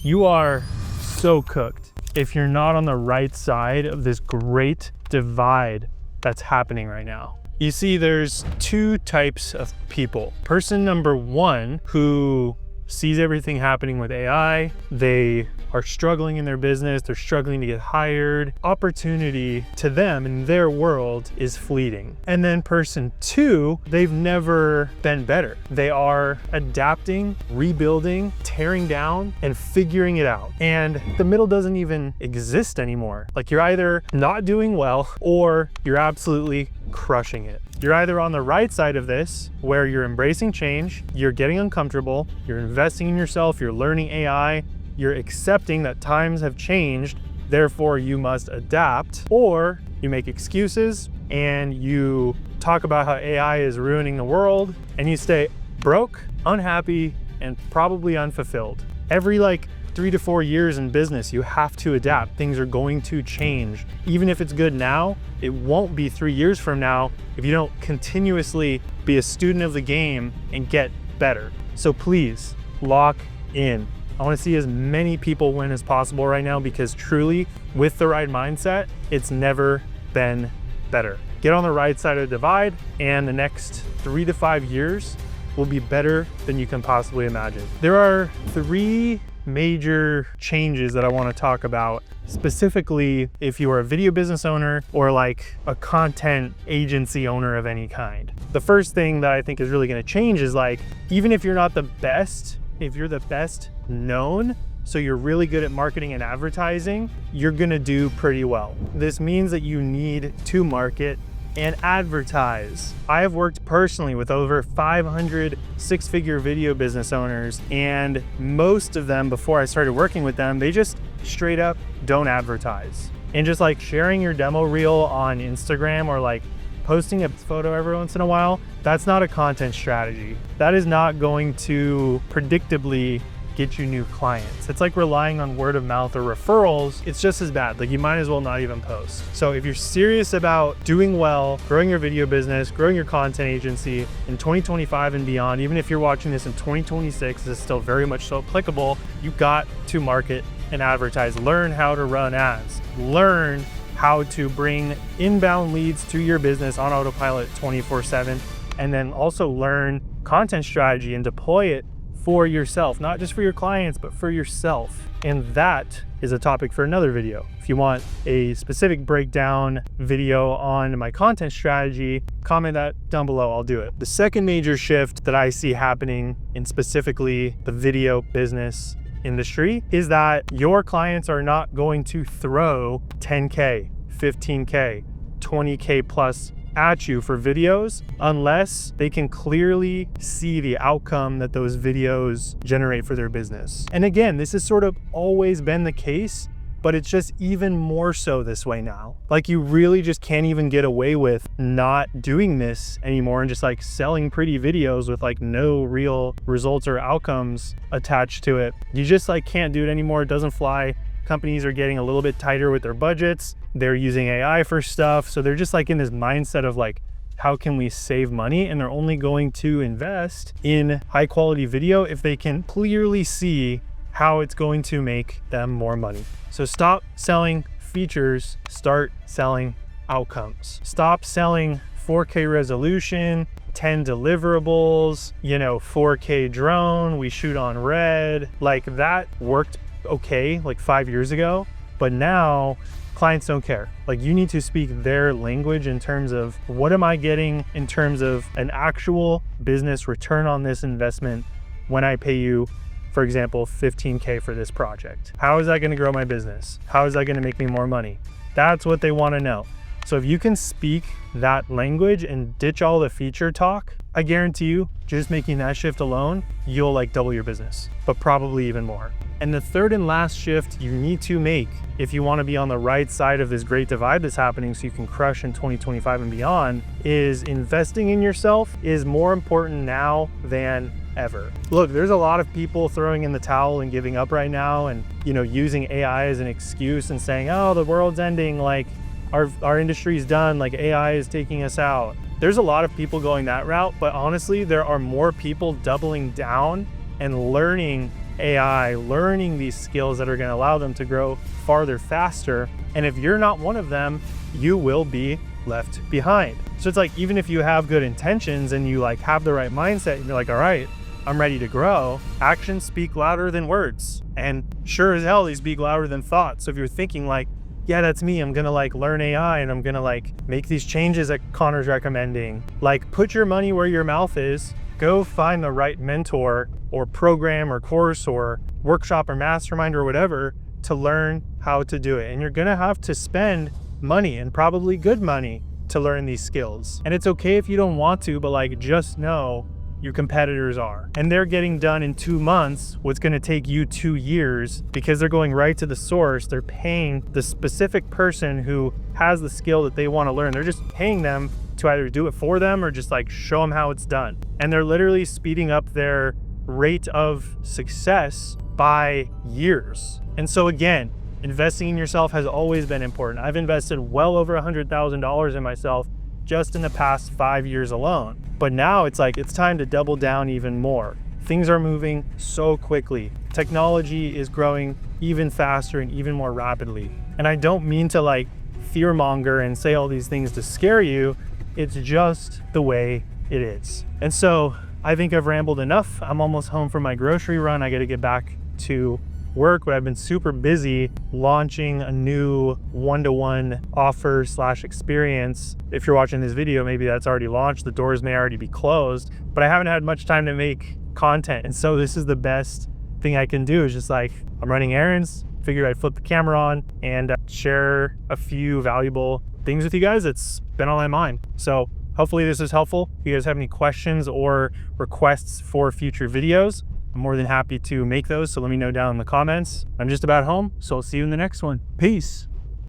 You are so cooked if you're not on the right side of this great divide that's happening right now. You see, there's two types of people. Person number one, who sees everything happening with AI. They are struggling in their business. They're struggling to get hired. Opportunity to them in their world is fleeting. And then person two, they've never been better. They are adapting, rebuilding, tearing down, and figuring it out. And the middle doesn't even exist anymore. Like, you're either not doing well or you're absolutely crushing it. You're either on the right side of this, where you're embracing change, you're getting uncomfortable, you're investing in yourself, you're learning AI, you're accepting that times have changed, therefore you must adapt, or you make excuses and you talk about how AI is ruining the world and you stay broke, unhappy, and probably unfulfilled. Every 3 to 4 years in business, you have to adapt. Things are going to change. Even if it's good now, it won't be 3 years from now if you don't continuously be a student of the game and get better. So please lock in. I want to see as many people win as possible right now, because truly, with the right mindset, it's never been better. Get on the right side of the divide, and the next 3 to 5 years will be better than you can possibly imagine. There are 3 major changes that I want to talk about, specifically if you are a video business owner or like a content agency owner of any kind. The first thing that I think is really going to change is, even if you're not the best, if you're the best known, so you're really good at marketing and advertising, you're going to do pretty well. This means that you need to market and advertise. I have worked personally with over 500 six-figure video business owners, and most of them, before I started working with them, they just straight up don't advertise. And just sharing your demo reel on Instagram or posting a photo every once in a while, that's not a content strategy. That is not going to predictably get you new clients. It's like relying on word of mouth or referrals. It's just as bad. You might as well not even post. So if you're serious about doing well, growing your video business, growing your content agency in 2025 and beyond, even if you're watching this in 2026, this is still very much so applicable. You got to market and advertise. Learn how to run ads. Learn how to bring inbound leads to your business on autopilot 24/7. And then also learn content strategy and deploy it for yourself, not just for your clients, but for yourself. And that is a topic for another video. If you want a specific breakdown video on my content strategy, comment that down below, I'll do it. The second major shift that I see happening in specifically the video business industry is that your clients are not going to throw 10K, 15K, 20K plus at you for videos unless they can clearly see the outcome that those videos generate for their business. And again, this has sort of always been the case, but it's just even more so this way now. You really just can't even get away with not doing this anymore and just selling pretty videos with no real results or outcomes attached to it. You just can't do it anymore. It doesn't fly. Companies are getting a little bit tighter with their budgets. They're using AI for stuff. So they're just in this mindset of how can we save money? And they're only going to invest in high quality video if they can clearly see how it's going to make them more money. So stop selling features, start selling outcomes. Stop selling 4K resolution, 10 deliverables, 4K drone, we shoot on red. That worked okay 5 years ago, but now clients don't care. You need to speak their language in terms of what am I getting in terms of an actual business return on this investment when I pay you, for example, 15K for this project. How is that going to grow my business? How is that going to make me more money? That's what they want to know. So if you can speak that language and ditch all the feature talk, I guarantee you, just making that shift alone, you'll double your business, but probably even more. And the third and last shift you need to make if you want to be on the right side of this great divide that's happening so you can crush in 2025 and beyond is investing in yourself is more important now than ever. Look, there's a lot of people throwing in the towel and giving up right now and, using AI as an excuse and saying, oh, the world's ending, our industry's done, AI is taking us out. There's a lot of people going that route, but honestly, there are more people doubling down and learning AI, learning these skills that are going to allow them to grow farther, faster. And if you're not one of them, you will be left behind. So it's like, even if you have good intentions and you like have the right mindset and you're like, all right, I'm ready to grow, actions speak louder than words. And sure as hell, they speak louder than thoughts. So if you're thinking like, yeah, that's me, I'm gonna like learn AI and I'm gonna like make these changes that Connor's recommending, like put your money where your mouth is, go find the right mentor or program or course or workshop or mastermind or whatever to learn how to do it. And you're gonna have to spend money, and probably good money, to learn these skills. And it's okay if you don't want to, but like just know your competitors are. And they're getting done in 2 months what's gonna take you 2 years, because they're going right to the source. They're paying the specific person who has the skill that they wanna learn. They're just paying them to either do it for them or just like show them how it's done. And they're literally speeding up their rate of success by years. And so again, investing in yourself has always been important. I've invested well over $100,000 in myself just in the past 5 years alone. But now it's like, it's time to double down even more. Things are moving so quickly. Technology is growing even faster and even more rapidly. And I don't mean to like fearmonger and say all these things to scare you. It's just the way it is. And so I think I've rambled enough. I'm almost home from my grocery run. I got to get back to work, but I've been super busy launching a new one-to-one offer / experience. If you're watching this video, maybe that's already launched. The doors may already be closed, but I haven't had much time to make content. And so this is the best thing I can do, is just like, I'm running errands, figured I'd flip the camera on and share a few valuable things with you guys that's been on my mind. So hopefully this is helpful. If you guys have any questions or requests for future videos, I'm more than happy to make those, so let me know down in the comments. I'm just about home, so I'll see you in the next one. Peace.